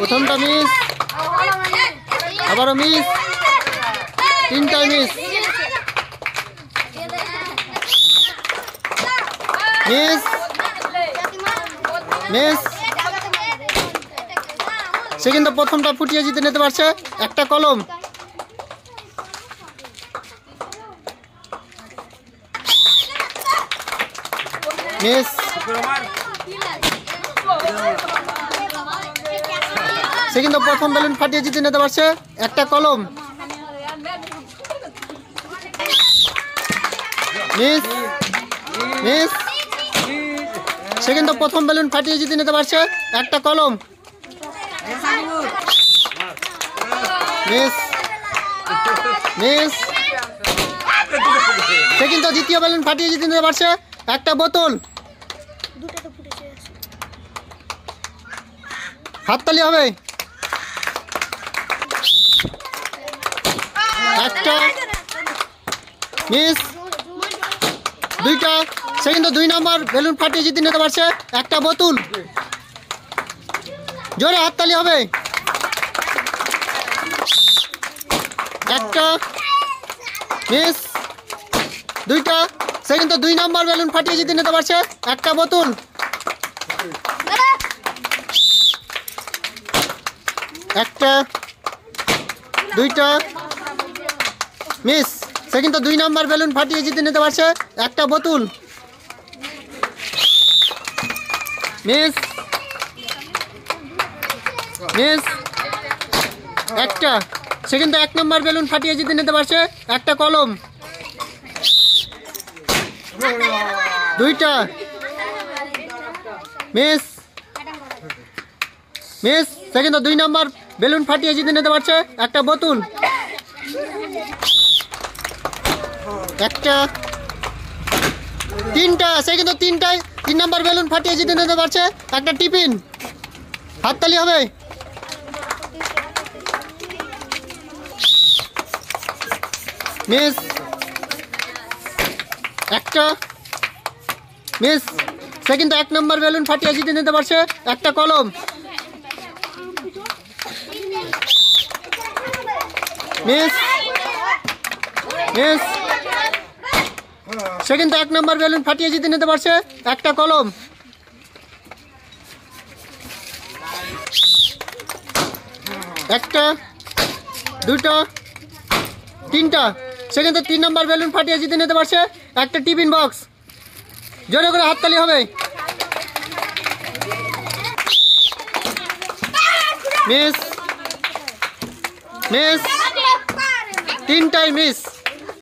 প্রথমটা মিস, আবারও মিস, তিনটাই মিস, মিস মিস। সে কিন্তু প্রথমটা ফুটিয়ে জিতে নিতে পারছে একটা কলম। মিস, সে কিন্তু প্রথম বেলুন ফাটিয়ে জিতে নিতে পারছে একটা কলম। মিস মিস, সে কিন্তু প্রথম বেলুন ফাটিয়ে জিতে নিতে পারছে একটা কলম। মিস মিস, সে কিন্তু দ্বিতীয় বেলুন ফাটিয়ে জিতে নিতে পারছে একটা বোতল। হাততালি হবে। একটা মিস, দুইটা, সে কিন্তু 2 নম্বর বেলুন ফাটিয়ে জিতে নিতে পারছে একটা বোতল। জোরে হাততালি হবে। একটা মিস, দুইটা, সে কিন্তু 2 নম্বর বেলুন ফাটিয়ে জিতে নিতে পারছে একটা বোতল। একটা, দুইটা, মিস, সে কিন্তু 2 নম্বর বেলুন ফাটিয়ে জিতে নিতে পারছে একটা বোতল। মিস মিস, একটা, সে কিন্তু 1 নম্বর বেলুন ফাটিয়ে জিতে নিতে পারছে একটা কলম। দুইটা মিস মিস, সে কিন্তু 2 নম্বর বেলুন ফাটিয়ে জিতে নিতে পারছে একটা বোতল। একটা, তিনটা, সে কিন্তু 3 নম্বর বেলুন ফাটিয়ে জিতে নিতে পারছে একটা টিফিন। হাততালি হবে। মিস, একটা মিস, সে কিন্তু 1 নম্বর বেলুন ফাটিয়ে জিতে নিতে পারছে একটা কলম। মিস মিস, সে কিন্তু 1 নম্বর বেলুন ফাটিয়ে জিতে নিতে পারছে একটা কলম। একটা, দুটো, তিনটা, সে কিন্তু 3 নম্বর বেলুন ফাটিয়ে জিতে নিতে পারছে একটা টিফিন বক্স। জোরে করে হাততালি হবে। মিস মিস, তিনটাই মিস।